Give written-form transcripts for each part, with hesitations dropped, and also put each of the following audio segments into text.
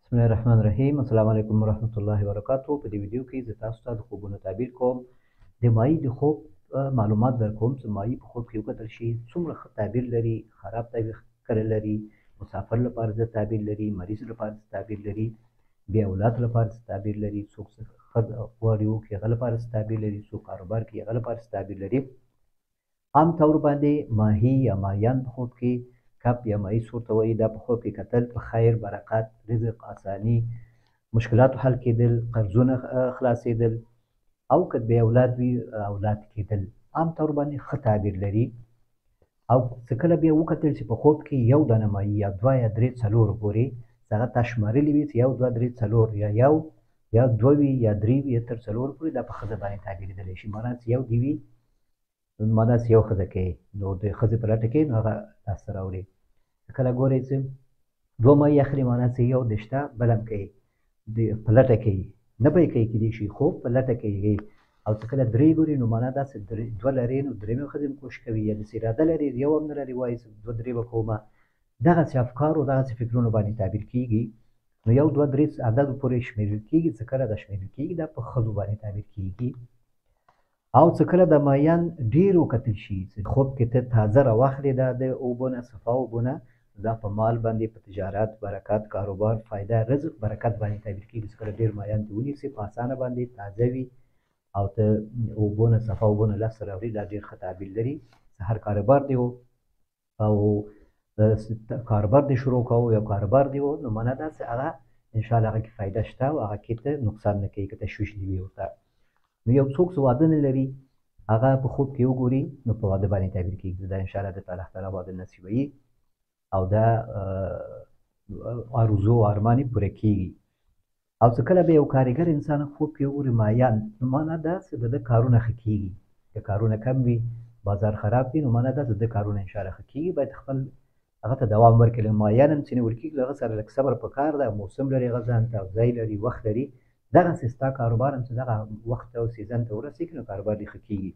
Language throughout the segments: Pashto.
بسم الله الرحمن الرحیم. السلام علیکم ورحمۃ الله وبرکاتہ. په دې ویډیو کې زه تاسو ته د خوبونو تعبیر کوم. د ماهي د خوب معلومات درکوم چې ماهي په خوب کې وکتل شي څومره ښه تعبیر لري، خراب تعبیر کله لري، مسافر لپاره څه تعبیر لري، مریض لپاره څه تعبیر لري، بې اولاد لپاره څه تعبیر لري، څوک غواړي وکړي هغه لپاره څه تعبیر لري، څوک کاروبار کوي هغه لپاره څه تعبیر لري. عام طور باندې ماهي یا ماهیان په خوب کې کب یا ماهي سور ته وایي، دا په خوب کې کتل په خیر، برکت، رزق، اساني، مشکلاتو حل کېدل، قرضونه خلاصېدل او که بې اولاد وي اولاد کېدل عام طور باندې ښه تعبیر لري. او څه کله بیا وکتل چې په خوب کې یو دانه ماهي یا دوه یا درې څلور پورې هغه تا شمارلي وي چې یو دوه درې څلور یا یو یا دوه وي یا درې وي یا تر څلور پورې دا په ښځه باندې تعبیرېدلی شي. معنا چې یو دې وي معنا چې یو ښځه کوي نو د ښځې په لټه کې نو هغه لاسته راوړي. کله ګورئ چې دوه ماهي اخلي معنا چې یو د شته بل هم کوي په لټه کوي، نه به یې کوي کېدای شي خو په لټه کوي. او چې کله درې ګوري نو معنا داسې دوه لري نو درېیمې ښځې هم کوشش کوي، یا داسې اراده لري یو هم نه لري وایي دوه درې به کومه. دغسې افکارو دغسې فکرونو باندې تعبیر کېږي. نو یو دوه درې عدد پورې شمېرل کېږي. څه کله دا شمېرل کېږي دا په ښځو باندې تعبیر کېږي. او څه کله د ماهیان ډېر وکتل شي چې خوب کې ته تازه راواخلې دا د اوبو نه صفا اوبو نه، دا په مال باندې، په تجارت، برکت، کاروبار، فایده، رزق، برکت باندې تعبیر کېږي. چې کله ډېر ماهیان دې ونیسي په اسانه باندې تازه وي او ته اوبو نه صفا اوبو نه لاسته راوړي، دا ډېر ښه تعبیر لري. هر کاروبار دی او کاروبار دې شروع کوو یا کاروبار دی نو معنا دا چې هغه انشاءالله هغه کې فایده شته او هغه کې ته نقصان نه کوي که تشویش دې وي ورته. نو یو څوک چې واده نه لري هغه په خوب کې وګوري نو په واده باندې تعبیر کېږي. دا انشاءالله درته الله تعالی واده نصیبوي او دا آرزو او ارمان یې پوره کېږي. او څه کله به یو کارګر انسان خوب کې وګوري ماهیان نو معنا دا چې د ده کارونه ښه کېږي. که کارونه کم وي، بازار خراب وي نو معنا دا چې د ده کارونه انشاءالله ښه کېږي. باید خپل هغه ته دوام ورکړي. ماهیان هم چې نیول کېږي هغه سره لږ صبر پکار ده. موسم لري هغه ځان ته، ځای لري، وخت لري. دغسې ستا کاروبار هم چې دغه وخت او سیزن ته ورسېږي نو کاروبار دې ښه کېږي.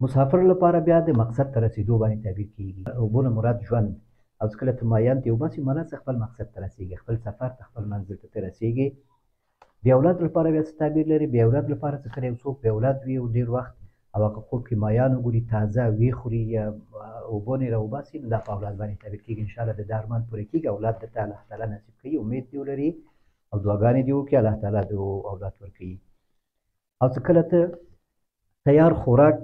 مسافر لپاره بیا د مقصد ته رسېدو باندې تعبیر کېږي. اوبو نه مراد ژوند. او چې کله ته ماهیان ته وباسي معنا چې خپل مقصد ته رسېږي، خپل سفر ته، خپل منزل ته رسېږي. بې اولاد لپاره بیا څه تعبیر لري؟ بې اولاد لپاره چې کله یو څوک بې اولاد وي او ډېر وخت او هغه خوب کې ماهیان وګوري تازه ویې خوري یا اوبو نه یې راوباسي نو دا په اولاد باندې تعبیر کېږي. انشاءالله د ده ارمان پوره کېږي، اولاد درته الله تعالی نصیب کوي، امید دې ولري او دعاګانې دې وکړي الله تعالی دې اولاد ورکوي. او چې کله ته تیار خوراک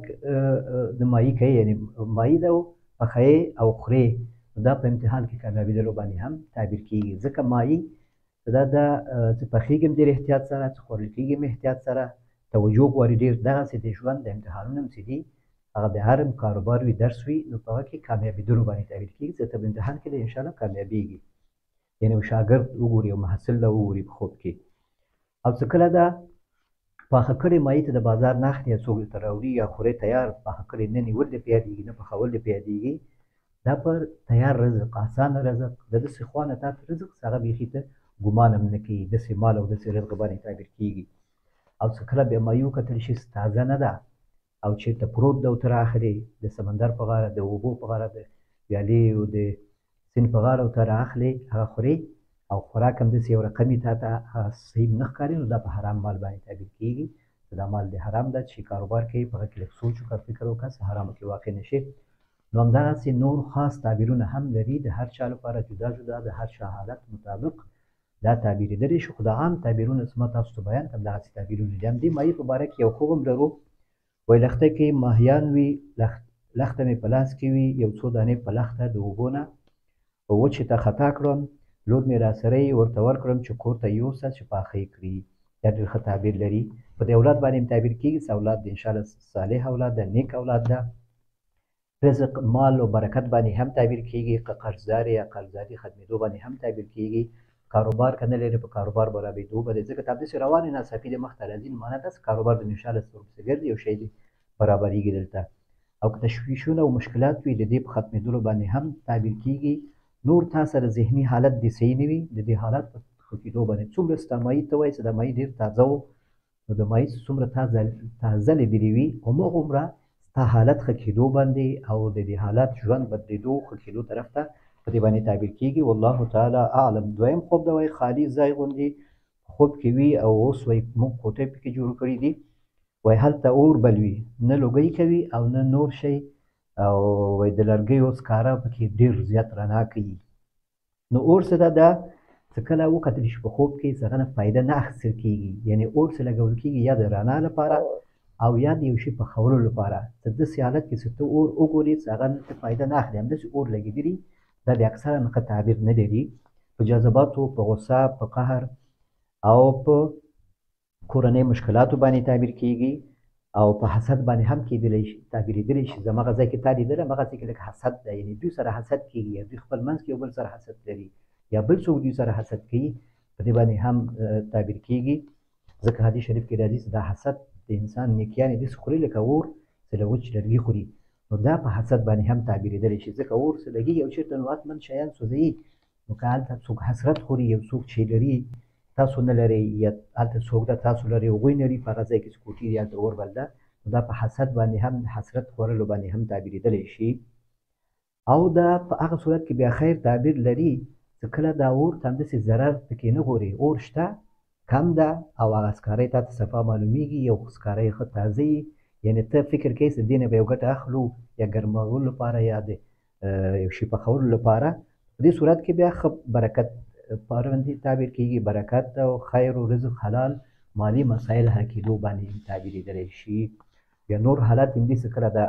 د ماهي کوي یعنې ماهي ده پخوې او خورې نو دا په امتحان کې کامیابېدلو باندې هم تعبیر کېږي. ځکه ماهي دا چې پخېږي هم ډېر احتیاط سره، چې خوړل کېږي هم احتیاط سره، توجه غواړي ډېر. دغسې د ژوند د امتحانونه هم چې دي هغه د هر کاروبار وي، درس وي نو په هغه کې کامیابېدلو باندې تعبیر کېږي چې ته په امتحان کې دې انشاءالله کامیابېږي. یعنې یو شاګرد وګوري او محصل له وګوري په خوب کې. او څه کله دا پاخه کړې ماهي ته د بازار نه اخلي یا څوک درته راوړي یا خورې تیار پاخه کړې نه نیول دې په یادېږي نه پخول دې په یادېږي. دا پر تیار رزق، اسانه رزق، د داسې خوا نه تا ته رزق چې هغه بیخي ته ګمان هم نه کوي، داسې مال او داسې رزق باندې تعبیر کېږي. او څه کله بیا ماهي وکتل شي چې تازه نه ده او چېرته پروت ده ورته رااخلې د سمندر په غاړه، د اوبو په غاړه، د ویالې او د سیند په غاړه ورته رااخلې هغه خورې او خوراک هم داسې یو رقم وي تا ته صحیح نه ښکاري نو دا په حرام مال باندې تعبیر کېږي. چې دا مال د حرام ده چې کاروبار کوي په هغه کې لږ سوچ وکړه، فکر وکړه چې حرامو کې واقع نه شي. نو همدغسې نور خاص تعبیرونه هم لري د هر چا لپاره جدا جدا د هر چا حالت مطابق دا تعبیرېدلی شي. خو د عام تعبیرونه چې ما تاسو ته بیان کړم دغسې تعبیرونه دي. همدې ماهي په باره کې یو خوب هم لرو. وایي لښته کې ماهیان وي، لښته مې په لاس کې وي، یو څو دانې په لښته د اوبو نه وچې ته خطا کړم، لور مې راسره یې ورته ورکړم چې کور ته یوسه چې پاخه یې کړي. دا ډېر ښه تعبیر لري. په دې اولاد باندې هم تعبیر کېږي چې اولاد د انشاءالله صالح اولاد ده، نیک اولاد ده. رزق، مال او برکت باندې هم تعبیر کېږي. که قرضدار یا قرضداري ختمېدو باندې هم تعبیر کېږي. کاروبار که نه لري په کاروبار برابرېدو باندې، ځکه ته همداسې روان یې ناڅاپي دې مخته راځي نو معنا داسې کاروبار د انشاءالله ورپسې ګرځي یو شی دې برابرېږي دلته. او که تشویشونه او مشکلات وي د دې په ختمېدلو باندې هم تعبیر کېږي. نور تا سره ذهني حالت دې صحیح نه وي د دې حالت په ښه کېدو باندې. څومره ستا ماهي ته وایي چې دا ماهي ډېر تازه و نو د ماهي څومره تازه لیدلې وي هماغومره ستا حالت ښه کېدو باندې او د دې حالت ژوند بدلېدو ښه کېدو طرف ته په دې باندې تعبیر کېږي. والله تعالی اعلم. دویم خوب دا وایي خالي ځای غوندې خوب کې وي او اوس وایي موږ کوټې پکې جوړ کړي دي، وایي هلته اور بل وي، نه لوګی کوي او نه نور شی، او وایي د لرګیو سکاره پکې ډېر زیات رڼا کوي. نو اور څه ده؟ دا څه کله وکتل شي په خوب کې څه هغه نه فایده نه اخیستل کېږي، یعنې اور څه لګول کېږي یا د رڼا لپاره او یا د یو شي پخولو لپاره. ته داسې حالت کې چې ته اور وګورې څه هغه ته فایده نه اخلي، همداسې اور لګېدلي، دا د اکثره ښه تعبیر نه لري. په جذباتو، په غصه، په قهر او په کورنۍ مشکلاتو باندې تعبیر کېږي، او په حسد باندې هم کېدلی شي تعبیرېدلی شي. زمغه ځای کې تا لیدلی همغسې کې لکه حسد ده، یعنې دوی سره حسد کېږي یا دوی خپل منځ کې یو بل سره حسد لري یا بل څوک دوی سره حسد کوي، په دې باندې هم تعبیر کېږي. ځکه حدیث شریف کې راځي چې دا حسد د انسان نیکیانې داسې خوري لکه اور چې له وچ لرګي خوري. نو دا په حسد باندې هم تعبیرېدلی شي، ځکه اور چې لګېږي او چېرته نو حتمن شیان سوځوي. نو که هلته څوک حسرت خوري، یو څوک چې لري تاسو نه لرئ، یا هلته څوک ده تاسو لرئ هغوی نه لري، په هغه ځای کې چې کوټې دي هلته اور بل ده، نو دا په حسد باندې هم حسرت خورلو باندې هم تعبیرېدلی شي. او دا په هغه صورت کې بیا خیر تعبیر لري چې کله دا اور ته همداسې ضرر پکې نه ګورې، اور شته کم ده او هغه سکاره تا ته صفا معلومیږي، یو سکاره یې ښه تازه وي، یعنې ته فکر کوې چې دې نه به یو ګټه اخلو یا ګرمولو لپاره یا د یو شي پخولو لپاره. په دې صورت کې بیا ښه برکت باندې تعبیر کېږي، برکت او خیر و رزق حلال مالي مسایل حل کېدو باندې تعبیرېدلی شي. یا نور حالات همداسې کله د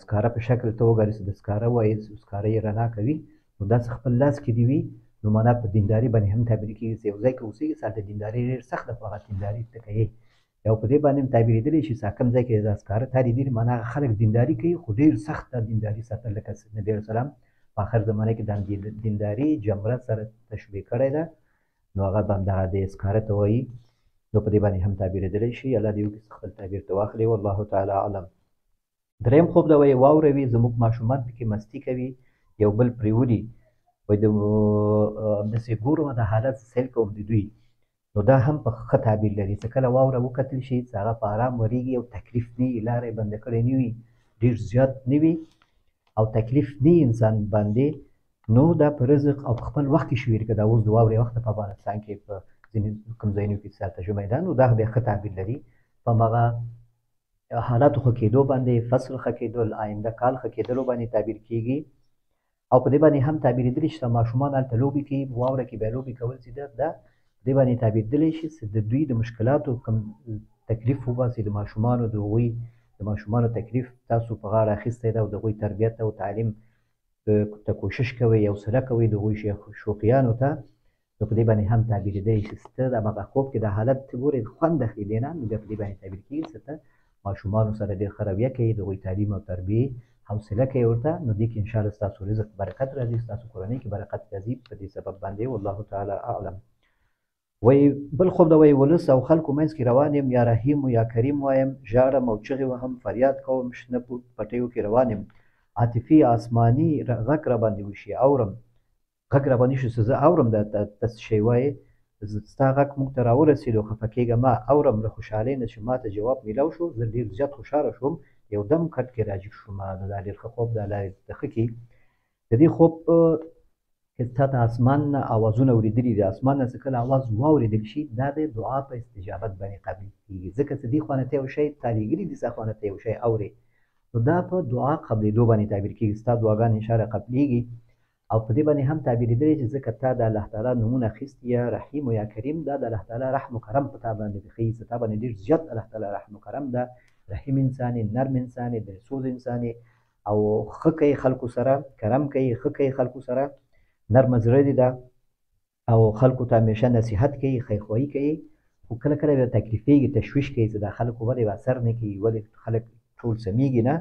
سکاره په شکل ته وګورې چې د سکاره وایي سکاره یې رڼا کوي، نو داسې خپل لاس کې دې وي، نو معنا په دینداري باندې هم تعبیر کېږي چې یو ځای کې اوسېږي چې هلته دینداري ډېر سخت ده، خو هغه دینداري ته کوې. یا په دې باندې هم تعبیرېدلی شي چې کوم ځای کې دا سکاره تا لیدلي، معنا هغه خلک دینداري کوي خو ډېر سخت ده دینداري ساتل، لکه نبي علیه السلام په آخر زمانه کې د دینداري جمره سره تشبیه کړی ده، نو هغه به همدغه د سکاره ته وایي. نو په دې باندې هم تعبیرېدلی شي. الله دې وکړي خپل تعبیر ته واخلي. والله تعالی اعلم. دریم خوب دا وایي واوره وي، زموږ ماشومان پکې مستي کوي، یو بل پرې وړي، وایي د همداسې ګورم دا حالت سیل کوم د دوی، نو دا هم په ښه تعبیر لري چې کله واوره وکتل شي چې هغه په ارام ورېږي او تکلیف نه وي، لاره یې بنده کړې نه وي، ډېر زیات نه وي او تکلیف نه وي انسان باندې، نو دا په رزق او په خپل وخت کې شوي که دا اوس د واورې وخت په افغانستان کې په ځینې کوم ځایونو کې چې هلته ژمی ده، نو دا بیا ښه تعبیر لري. په همغه حالاتو ښه کېدو باندې، فصل ښه کېدل، آینده کال ښه کېدلو باندې تعبیر کېږي. او په دې باندې هم تعبیرېدلی شي چې ماشومان هلته لوبې کوي، په واوره کې بیا لوبې کول چې ده دا په دې باندې تعبیرېدلی شي چې د دوی د مشکلاتو کوم تکلیف وباسي، د ماشومانو د هغوی د ماشومانو تکلیف تاسو په غاړه اخیستی ده او د هغوی تربیت او تعلیم ته کوشش کوئ، حوصله کوئ د هغوی شوقیانو ته، نو په دې باندې هم تعبیرېدلی شي چې ته د همغه خوب کې د حالت ته ګورې خوند اخلي دې نه، نو بیا په دې باندې تعبیر کېږي چې ته ماشومانو سره ډېر ښه رویه کوي، د هغوی تعلیم او تربیې حوصله کوي ورته، نو دې کې انشاءالله ستاسو رزق برکت راځي، ستاسو کورنۍ کې برکت راځي په دې سبب باندې. والله تعالی اعلم. وایي بل خوب دا وایي ولس او خلکو منځ کې روان یم، یا رحیم یا کریم وایم، ژاړم او چغې وهم، فریاد کوم، شنه پټیو کې روان یم، عاطفي آسماني غږ راباندې وشي، اورم غږ راباندې شي چې زه اورم دا داسې شی وایي، ستا غږ موږ ته راورسېدو، خفه کېږه مه، اورم له خوشحالۍ نه چې ما ته جواب میلاو شو، زه ډېر زیات خوشحاله شوم، یو دم کټ کې راجګ شوم. نو دا ډېر ښه خوب ده، الله دې ښه کړي. د دې خوب کې تا ته اسمان نه اوازونه اورېدلي دي، اسمان نه چې کله اواز واورېدل شي دا د دعا په استجابت باندې قبول کېږي، ځکه چې دې خوا نه ته یو شی تا لېږلي دي، څه خوا نه ته یو شی اورې، نو دا په دعا قبلېدو باندې تعبیر کېږي، ستا دعاګانې انشاءالله قبلېږي. او په دې باندې هم تعبیرېدلی چې ځکه تا د الله تعالی نومونه اخیستي، یا رحیم یا کریم، دا د الله تعالی رحم و کرم په تا باندې ښیي چې تا باندې ډېر زیات الله تعالی رحم و کرم ده، رحیم انسان یې، نرم انسان یې، دلسوز انسان یې، او ښه کوي خلکو سره، کرم کوي، ښه کوي خلکو سره، نرمه زړه دې ده او خلکو ته همیشه نصیحت کوي، خیرخواهي کوي، خو کله کله بیا تکلیفېږي، تشویش کوي چې دا خلکو ولې اثر نه کوي، ولې خلک ټول سمیږي نه،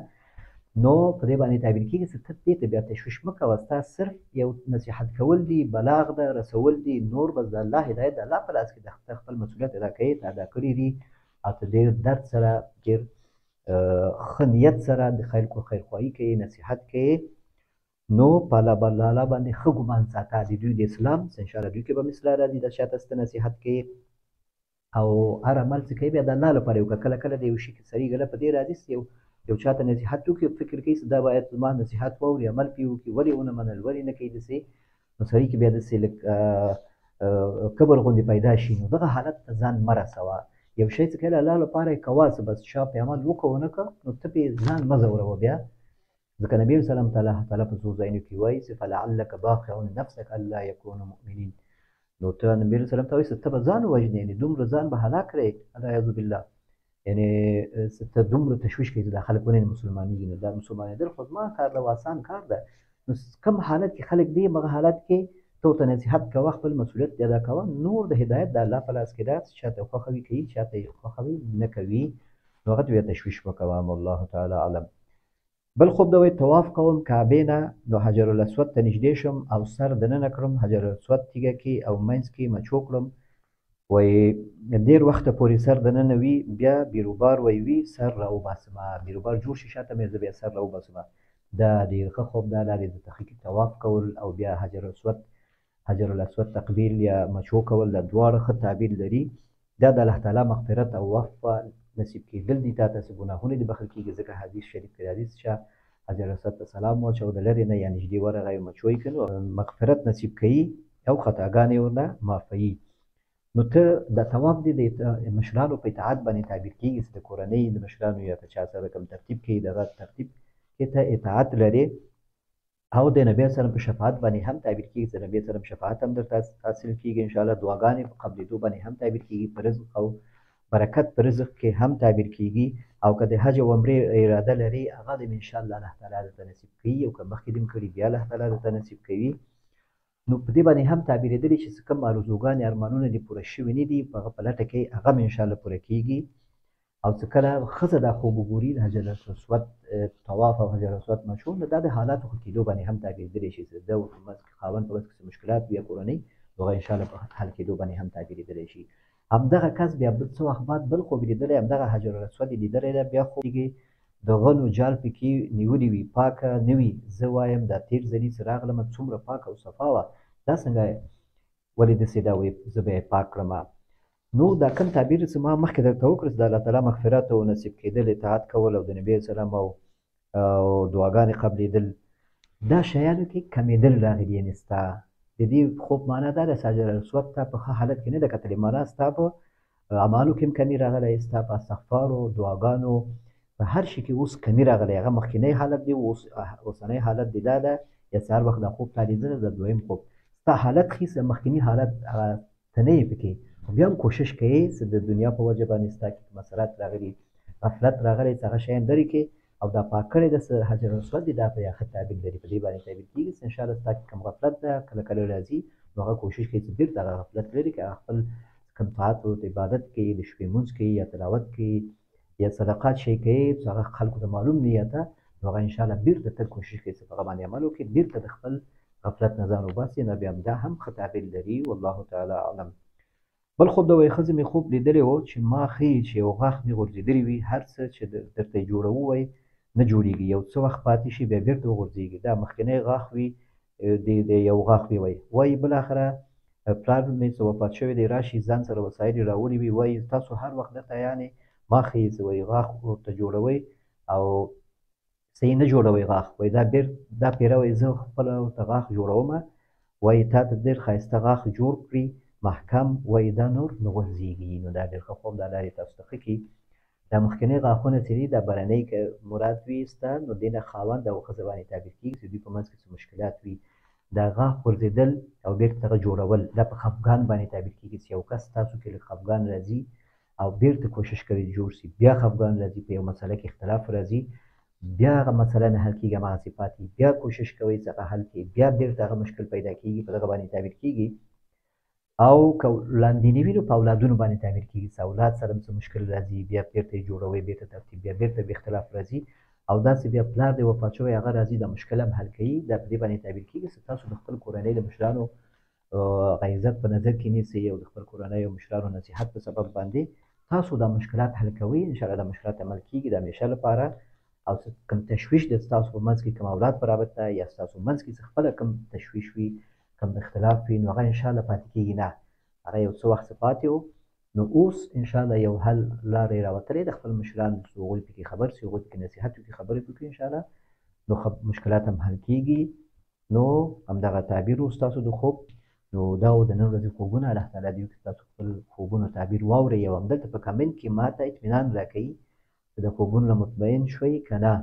نو په دې باندې تعبیر کېږي چې ته دې ته بیا تشویش مه کوه، ستا صرف یو نصیحت کول دي، بلاغ ده، رسول دي، نور بس د الله هدایت د الله په لاس کې ده، ته خپل مسؤلیت ادا کوې، ته ادا کړي دي، او ته ډېر درد سره، ډېر ښه نیت سره د خلکو خیرخواهي کوي، نصیحت کوي، نو په الله باندې ښه ګمان ساته، د دوی د اسلام انشاءالله دوی کې به مثله راځي، د چاته ته نصیحت کوي او هر عمل چې کوي بیا د الله لپاره وکړه، کله کله د یو شي کې سړي ګله په دې راځي چې یو یو چاته نصیحت وکړي فکر کوي چې دا باید زما نصیحت واوري عمل پرې وکړي ولې ونه منل ولې نه کوي داسې نو سړي کې بیا داسې لږ کبر غوندې پیدا شي نو دغه حالت ته ځان مه رسوه یو شی چې کله الله لپاره یې کوه څه بس چا پې عمل وکړه ونه کړه نو ته پې ځان مه ځوروه بیا ځکه نبي وسلم تعالی په څو ځایونو کې وایي چې فلعلک باخع نفسک الا یکونوا مؤمنین نو ته نبي وسلم ته وایي چې ته به ځان ووژنې یعنې دومره ځان به هلاک کړې العیاذ بالله یعنې ته دومره تشویش کوي چې دا خلک ونه مسلمانېږي نو دا مسلمانېدل خو زما کار ده او اسان کار ده نو کوم حالت کې خلک دي هغه حالت کې ته ورته نصیحت کوه خپل مسؤلیت ادا کوه نور د هدایت د الله په لاس کې ده چاته خوښوي کوي چاته یې خوښوي نه کوي نو هغه ته بیا تشویش مه کوه والله تعالی اعلم بل خوب دا وایي طواف کوم کعبې نه نو حجرالاسود ته نږدې شم او سر دننه کړم حجرالاسود تیږه کې او منځ کې مچو کړم وایي ډېر وخته پورې سر دننه وي بیا بیروبار وی سر راوباسمه بیروبار جوړ شي شاته مې زه بیا سر راوباسمه دا ډېر ښه خوب دا لارې د تحقیق طواف کول او بیا حجرالاسود تقبیل یا مچو کول دا دواړه ښه تعبیر لري دا د الله تعالی مغفرت او عفو نصیب کېدل دي تا ته چې ګناهونه دې بخښل کېږي ځکه حدیث شریف کې حدیث شه حجرالاسود ته سلام واچوه د لرې نه یا نږدې ورغی مچو یې کړي مغفرت نصیب کوي او خطاګانې ورنه معافوي نو ته د طواف دې د مشرانو په اطاعت باندې تعبیر کېږي چې د کورنۍ د مشرانو یا که چا سره کوم ترتیب کوي دغه ترتیب کې ته اطاعت لرې او د نبي سلام په شفاعت باندې هم تعبیر کېږي چې نبي سلام شفاعت هم درته حاصل کېږي انشاءالله دعاګانې په قبلېدو باندې هم تعبیر کېږي په رزق او برکت په رزق کې هم تعبیر کېږي او که د حج او عمرې اراده لري هغه دې انشاءالله الله تعالی درته نصیب کوي او که مخکې دې کړي بیا الله تعالی درته نصیب کوي نو په دې باندې هم تعبیرېدلي چې څه کوم آرزوګانې ارمانونه دې پوره شوي نه دي په هغه په لټه کې هغه هم انشاءالله پوره کېږي او چې کله ښځه دا خوب وګوري د حجرالاسود طواف او حجرالاسود مشهور نو دا د حالاتو ښه کېدو باندې هم تعبیرېدلی شي چې د خاوند په منځ کې څه مشکلات وي یا کورنۍ نو هغه انشاءالله په حل کېدو باندې هم تعبیرېدلی شي همدغه کس بیا څه وخت بعد بل خوب لیدلی همدغه حجرالاسود یې لیدلی ده بیا خوب د غنو جال پکې نیولې وي پاکه نه وي زه وایم دا تېر ځلي چې راغلمه څومره پاکه او صفا وه دا څنګه ولې داسې دا وایي زه به یې پاک کړمه نو دا کوم تعبیر چې ما مخکې درته وکړه چې د الله تعالی مغفرت او نصیب کېدل اطاعت کول او د نبي سلام او دعاګانې قبلېدل دا شیانو کې کمېدل راغلي یعنې ستا د دې خوب معنا دا ده چې حجرالاسود ته په ښه حالت کې نه ده کتلې معنا ستا په اعمالو کې هم کمي راغلی ستا په استغفارو دعاګانو په هر شي کې اوس کمي راغلی هغه مخکینی حالت دی اوسنی حالت دی دا ده یا چې هر وخت دا خوب تا لیدلی د دویم خوب ستا حالت ښي چې مخکیني حالت هغه ته نه یې پکې خو بیا هم کوشش کوې چې د دنیا په وجه باندې ستا کې مسرات راغلي غفلت راغلی چې هغه شیان لرې کړې او دا پاک کړی ده چې حجرالاسود دی دا په ښه تعبیر لري په دې باندې تعبیر کېږي چې انشاءالله ستا کې کوم غفلت ده کله کله راځي نو هغه کوشش کوي چې بېرته هغه غفلت لرې کړي هغه خپل کوم طاعت او عبادت کوي د شپې لمونځ کوي یا تلاوت کوي یا صدقات شی کوي چې هغه خلکو ته معلوم نیته نو هغه انشاءالله بېرته تل کوشش کوي چې په هغه باندې عمل وکړي بېرته د خپل غفلت نه ځان وباسي نو بیا دا هم ښه تعبیر لري والله تعالی اعلم بل خوب دا وایي ښځې مې خوب لیدلی و چې ما ښیي چې یو غاښ مې غورځېدلی وي هر څه چې درته یې جوړوو وایي نه جوړېږي یو څه وخت پاتې شي بیا بېرته وغورځېږي دا مخکینی غاښ وي د یو غاښ وي وایي بالاخره پلار مې چې وفات شوی دی راشي ځان سره وسایل یې راوړي وي وایي تاسو هر وخت دلته یعنې ما ښیي چې وایي غاښ ورته جوړوئ او صحیح نه جوړوئ غاښ وایي دا پیره وایي زه خپله ورته غاښ جوړومه وایي تا ته ډېر ښایسته غاښ جوړ کړي محکم وایي دا نور نه غورځېږي نو دا ډېر ښه خوب دا لارې تاسو ته ښه کړي دا مخکینی غاښونه چې دي دا برنۍ که مراد وي ستا نو دې نه خاوند او ښځه باندې تعبیر کېږي چې دوی په منځ کې څه مشکلات وي دا غاښ غورځېدل او بېرته هغه جوړول دا په خفګان باندې تعبیر کېږي چې یو کس تاسو کې لږ خفګان راځي او بېرته کوشش کوي جوړ شي بیا خفګان راځي په یو مسله کې اختلاف راځي بیا هغه مسله نه حل کېږي هماغسې پاتې بیا کوشش کوئ چې هغه حل کړي بیا بېرته هغه مشکل پیدا کېږي په دغه باندې تعبیر کېږي او که لاندیني وي نو په اولادونو باندې تعبیر کېږي چې اولاد سره هم څه مشکل راځي بیا بېرته یې جوړوئ بېرته ترتیب بیا بېرته به اختلاف راځي او داسې بیا پلار دی وفات شوی هغه راځي دا مشکل هم حل کوي دا په دې باندې تعبیر کېږي چې تاسو د خپل کورنۍ د مشرانو هغه عزت په نظر کې نیسئ او د خپل کورنۍ او مشرانو نصیحت په سبب باندې تاسو دا مشکلات حل کوئ انشاءالله دا مشکلات عمل کېږي د همیشه لپاره او کوم تشویش د ستاسو په منځ کې کوم اولاد په رابطه یا ستاسو منځ کې څه خپله کوم تشویش وي کوم اختلاف وي نو هغه انشاءالله پاتې کېږي نه هغه یو څه وخت پاتې و نو اوس ان شاء الله یو حل لارې راوتلې د خپل مشران هغوی پکې خبر سي هغوی پکې نصیحت وکړي خبرې وکړي ان شاء الله نو مشکلات هم حل کیږي نو همدغه تعبیر و ستاسو د خوب نو دا و د نن ورځې خوبونه الله تعالی دې وکړي ستاسو خپل خوبونو تعبیر واورئ او همدلته په کمنټ کې ماته اطمینان راکوي چې د خوبونو نه مطمئن شوئ که نه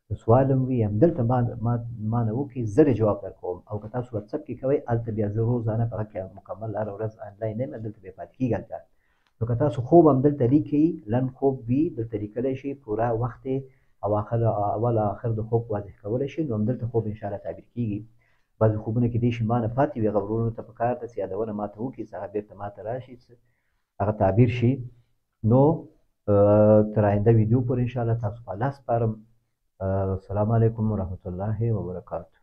که سوال هم وي همدلته ما نه وکړئ زه جواب درکوم او که تاسو واتساپ کې کوئ هلته بیا زه روزانه په هغه کې مکمل هره ورځ آنلاین یم همدلته بیا پاتې کېږي هلته نو که تاسو خوب همدلته لیکئ لنډ خوب وي دلته لیکلی شئ پوره وخت او اول او آخر د خوب واضح کولی شئ نو همدلته خوب انشاءالله تعبیر کېږي بعضې خوبونه کېدای شي ما نه پاتې وي هغه ورونو ته پکار ده چې یادونه ماته وکړي چې هغه بېرته ماته راشي هغه تعبیر شي نو تر آینده ویډیو پورې انشاءالله تاسو په الله سپارم السلام علیکم ورحمة الله وبرکاته